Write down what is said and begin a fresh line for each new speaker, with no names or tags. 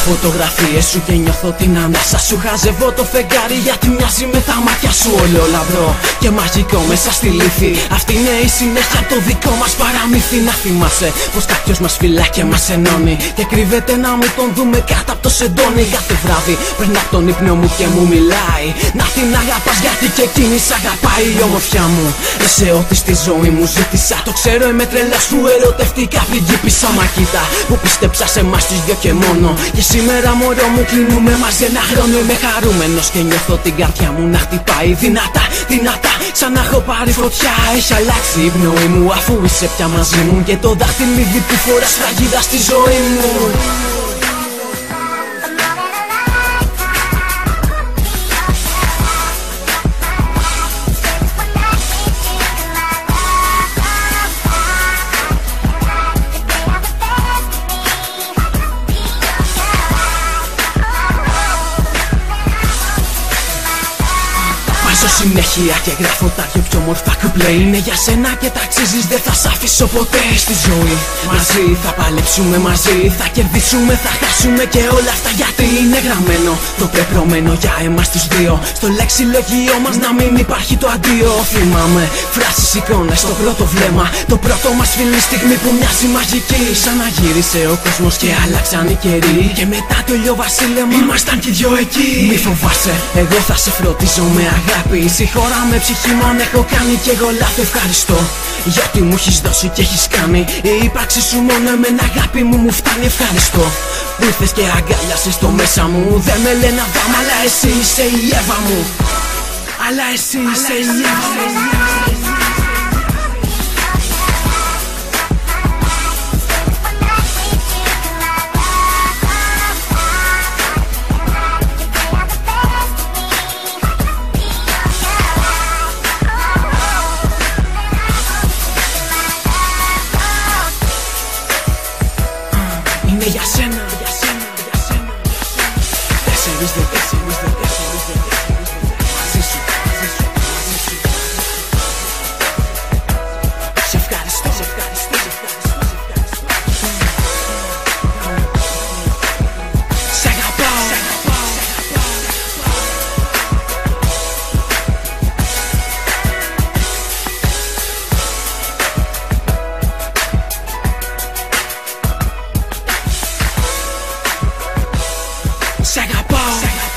φωτογραφίες σου και νιώθω την ανάσα σου. Χαζεύω το φεγγάρι γιατί μοιάζει με τα μάτια σου. Όλο λαμπρό και μαγικό μέσα στη λύθη. Αυτή είναι η συνέχεια το δικό μας παραμύθι. Να θυμάσαι πως κάποιος μας φυλά και μας ενώνει και κρύβεται να μην τον δούμε κάτω από το σεντόνι. Κάθε βράδυ περνά από τον ύπνο μου και μου μιλάει. Να την αγαπάς γιατί και εκείνη σ' αγαπάει. Η ομορφιά μου, είσαι ό,τι στη ζωή μου ζήτησα. Το ξέρω, είμαι τρελά σου, ερωτευτικά πριγκίπισσα. Μα κοίτα που πίστεψα σε εμάς τους δυο και μόνο. Και σήμερα μωρό μου κλείνουμε μαζί ένα χρόνο. Είμαι χαρούμενος και νιώθω την καρδιά μου να χτυπάει δυνατά, δυνατά, σαν να έχω πάρει φωτιά. Έχει αλλάξει η πνοή μου αφού είσαι πια μαζί μου. Και το δάχτυλίδι που φοράς φραγίδα στη ζωή μου. Συνέχεια και γράφω τα δυο πιο μορφά κουπλέ. Είναι για σένα και τα αξίζεις, δεν θα σ' αφήσω ποτέ στη ζωή. Μαζί θα παλέψουμε, μαζί θα κερδίσουμε, θα χάσουμε και όλα αυτά γιατί είναι γραμμένο το πεπρωμένο για εμάς τους δύο. Στο λεξιλογείο μας να μην υπάρχει το αντίο. Θυμάμαι φράσεις, εικόνες στο πρώτο βλέμμα. Το πρώτο μας φιλί στιγμή που μοιάζει μαγική. Σαν να γύρισε ο κόσμος και άλλαξαν οι καιροί. Και μετά το ηλιοβασίλεμα ήμασταν κι δυο εκεί. Μη φοβάσαι, εγώ θα σε φροντίζω με αγάπη. Συγχώρα με ψυχή μου αν έχω κάνει κι εγώ λάθη. Ευχαριστώ για ό,τι μου έχεις δώσει και έχεις κάνει. Η ύπαρξη σου μόνο εμένα αγάπη μου φτάνει. Ευχαριστώ που ήρθες και αγκάλιασες το μέσα μου. Δεν με λένε Αδάμ αλλά εσύ είσαι η Εύα μου. Αλλά εσύ είσαι η Εύα μου. Είναι για σένα, για σένα, για σένα. Τέσσερις δε τέσσερις δε τέσσερις δε τέσσερις δε μαζί σου, μαζί σου, μαζί σου. Σε ευχαριστώ, σε ευχαριστώ, σε ευχαριστώ, σε ευχαριστώ. Σ' αγαπάω, σ' αγαπάω, σ' αγαπάω. Σ' αγαπάω.